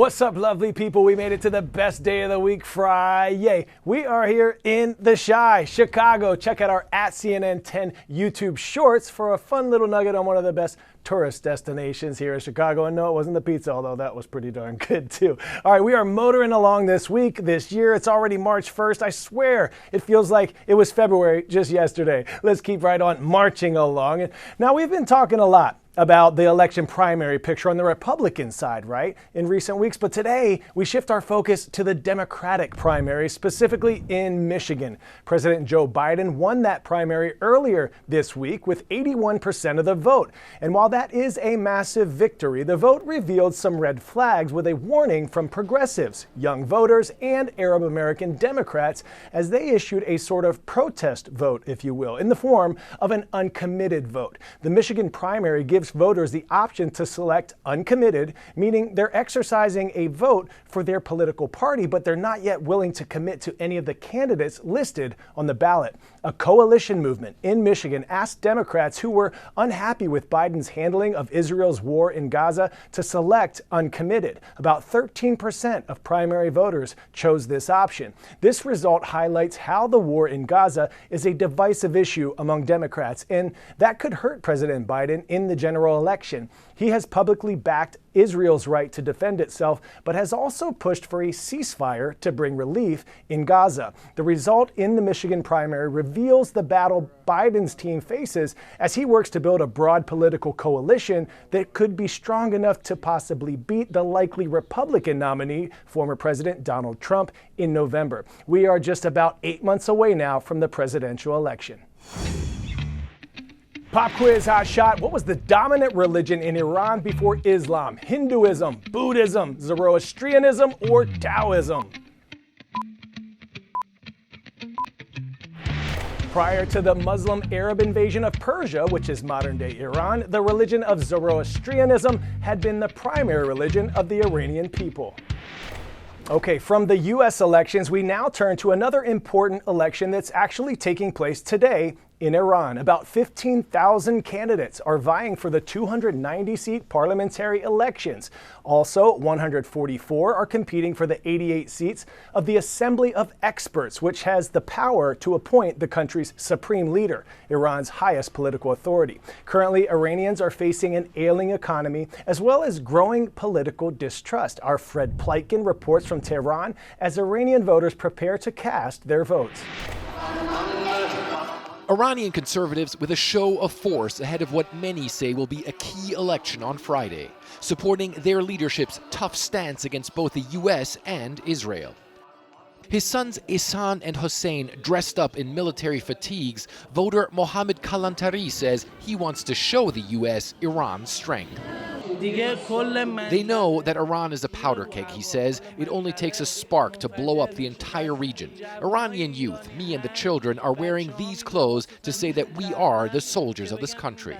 What's up, lovely people? We made it to the best day of the week, Friday. We are here in the Chi, Chicago. Check out our @CNN10 YouTube shorts for a fun little nugget on one of the best tourist destinations here in Chicago. And no, it wasn't the pizza, although that was pretty darn good too. All right, we are motoring along this week, this year. It's already March 1st. I swear it feels like it was February just yesterday. Let's keep right on marching along. And now, we've been talking a lot about the election primary picture on the Republican side, right, in recent weeks. But today, we shift our focus to the Democratic primary, specifically in Michigan. President Joe Biden won that primary earlier this week with 81% of the vote. And while that is a massive victory, the vote revealed some red flags with a warning from progressives, young voters, and Arab American Democrats as they issued a sort of protest vote, if you will, in the form of an uncommitted vote. The Michigan primary gives voters the option to select uncommitted, meaning they're exercising a vote for their political party, but they're not yet willing to commit to any of the candidates listed on the ballot. A coalition movement in Michigan asked Democrats who were unhappy with Biden's handling of Israel's war in Gaza to select uncommitted. About 13% of primary voters chose this option. This result highlights how the war in Gaza is a divisive issue among Democrats, and that could hurt President Biden in the general election. He has publicly backed Israel's right to defend itself, but has also pushed for a ceasefire to bring relief in Gaza. The result in the Michigan primary reveals the battle Biden's team faces as he works to build a broad political coalition that could be strong enough to possibly beat the likely Republican nominee, former President Donald Trump, in November. We are just about 8 months away now from the presidential election. Pop quiz, hot shot. What was the dominant religion in Iran before Islam? Hinduism, Buddhism, Zoroastrianism, or Taoism? Prior to the Muslim Arab invasion of Persia, which is modern-day Iran, the religion of Zoroastrianism had been the primary religion of the Iranian people. Okay, from the U.S. elections, we now turn to another important election that's actually taking place today in Iran. About 15,000 candidates are vying for the 290-seat parliamentary elections. Also, 144 are competing for the 88 seats of the Assembly of Experts, which has the power to appoint the country's supreme leader, Iran's highest political authority. Currently, Iranians are facing an ailing economy as well as growing political distrust. Our Fred Pleitgen reports from Tehran as Iranian voters prepare to cast their votes. Iranian conservatives with a show of force ahead of what many say will be a key election on Friday, supporting their leadership's tough stance against both the U.S. and Israel. His sons Ihsan and Hossein dressed up in military fatigues, voter Mohammad Kalantari says he wants to show the U.S. Iran's strength. They know that Iran is a powder keg, he says. It only takes a spark to blow up the entire region. Iranian youth, me and the children, are wearing these clothes to say that we are the soldiers of this country.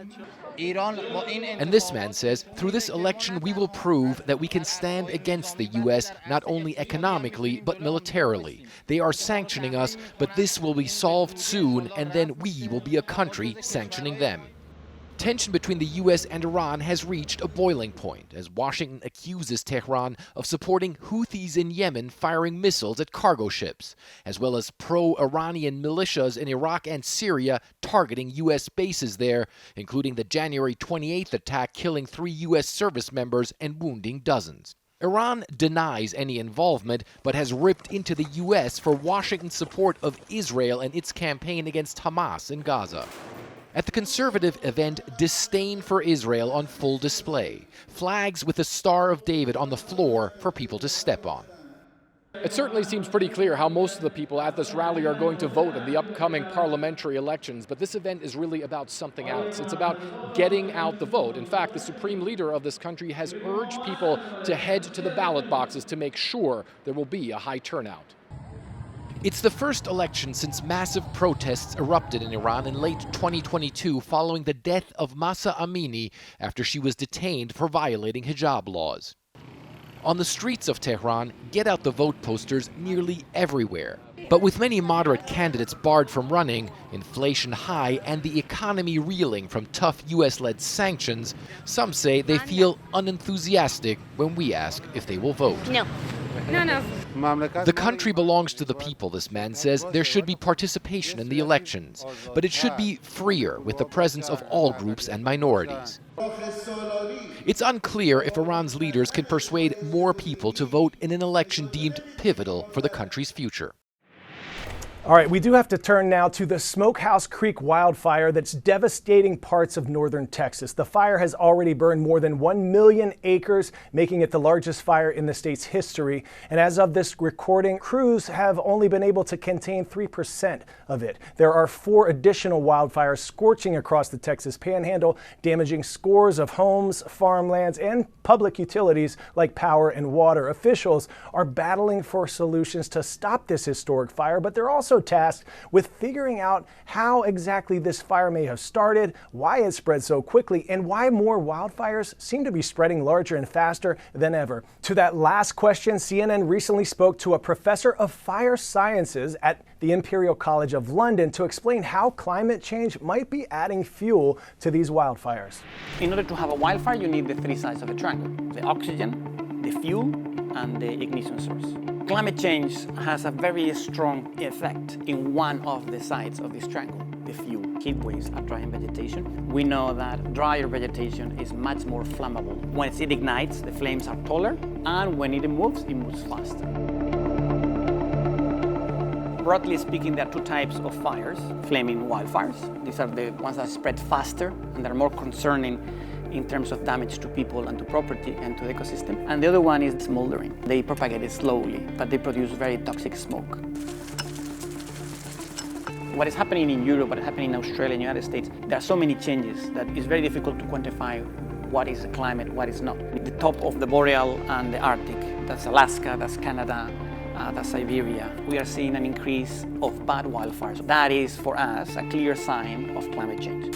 And this man says, through this election we will prove that we can stand against the U.S. not only economically but militarily. They are sanctioning us, but this will be solved soon, and then we will be a country sanctioning them. Tension between the U.S. and Iran has reached a boiling point as Washington accuses Tehran of supporting Houthis in Yemen firing missiles at cargo ships, as well as pro-Iranian militias in Iraq and Syria targeting U.S. bases there, including the January 28th attack killing 3 U.S. service members and wounding dozens. Iran denies any involvement, but has ripped into the U.S. for Washington's support of Israel and its campaign against Hamas in Gaza. At the conservative event, disdain for Israel on full display. Flags with the Star of David on the floor for people to step on. It certainly seems pretty clear how most of the people at this rally are going to vote in the upcoming parliamentary elections, but this event is really about something else. It's about getting out the vote. In fact, the supreme leader of this country has urged people to head to the ballot boxes to make sure there will be a high turnout. It's the first election since massive protests erupted in Iran in late 2022 following the death of Mahsa Amini after she was detained for violating hijab laws. On the streets of Tehran, get out the vote posters nearly everywhere. But with many moderate candidates barred from running, inflation high, and the economy reeling from tough US-led sanctions, some say they feel unenthusiastic when we ask if they will vote. No. No. The country belongs to the people, this man says. There should be participation in the elections, but it should be freer with the presence of all groups and minorities. It's unclear if Iran's leaders can persuade more people to vote in an election deemed pivotal for the country's future. All right, we do have to turn now to the Smokehouse Creek wildfire that's devastating parts of northern Texas. The fire has already burned more than 1 million acres, making it the largest fire in the state's history. And as of this recording, crews have only been able to contain 3% of it. There are 4 additional wildfires scorching across the Texas Panhandle, damaging scores of homes, farmlands, and public utilities like power and water. Officials are battling for solutions to stop this historic fire, but they're also tasked with figuring out how exactly this fire may have started, why it spread so quickly, and why more wildfires seem to be spreading larger and faster than ever. To that last question, CNN recently spoke to a professor of fire sciences at the Imperial College of London to explain how climate change might be adding fuel to these wildfires. In order to have a wildfire, you need the 3 sides of a triangle: the oxygen, the fuel, and the ignition source. Climate change has a very strong effect in one of the sides of this triangle, the fuel. Heat waves are drying vegetation. We know that drier vegetation is much more flammable. When it ignites, the flames are taller, and when it moves faster. Broadly speaking, there are 2 types of fires, flaming wildfires. These are the ones that spread faster and that are more concerning in terms of damage to people and to property and to the ecosystem. And the other one is smoldering. They propagate slowly, but they produce very toxic smoke. What is happening in Europe, what is happening in Australia, in the United States, there are so many changes that it's very difficult to quantify what is the climate, what is not. At the top of the Boreal and the Arctic, that's Alaska, that's Canada, that's Siberia, we are seeing an increase of bad wildfires. That is, for us, a clear sign of climate change.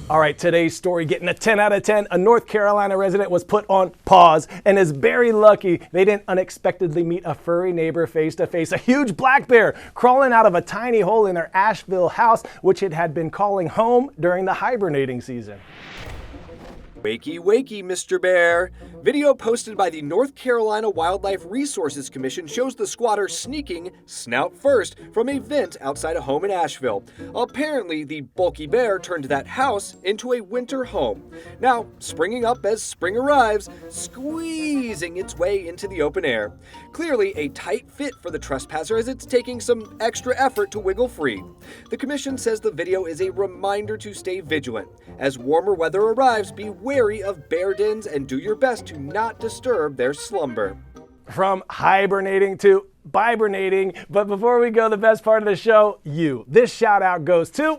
All right, today's story getting a 10 out of 10. A North Carolina resident was put on pause and is very lucky they didn't unexpectedly meet a furry neighbor face to face. A huge black bear crawling out of a tiny hole in their Asheville house, which it had been calling home during the hibernating season. Wakey, wakey, Mr. Bear. Video posted by the North Carolina Wildlife Resources Commission shows the squatter sneaking, snout first, from a vent outside a home in Asheville. Apparently, the bulky bear turned that house into a winter home. Now, springing up as spring arrives, squeezing its way into the open air. Clearly a tight fit for the trespasser as it's taking some extra effort to wiggle free. The commission says the video is a reminder to stay vigilant. As warmer weather arrives, be wary of bear dens and do your best to not disturb their slumber. From hibernating to bibernating, but before we go, the best part of the show, you. This shout out goes to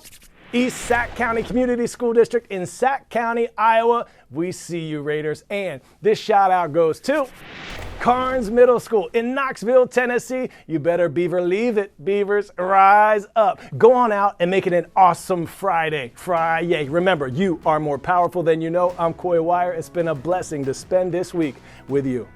East Sac County Community School District in Sac County, Iowa. We see you, Raiders. And this shout out goes to Carnes Middle School in Knoxville, Tennessee. You better beaver leave it, Beavers. Rise up. Go on out and make it an awesome Friday. Remember, you are more powerful than you know. I'm Coy Wire. It's been a blessing to spend this week with you.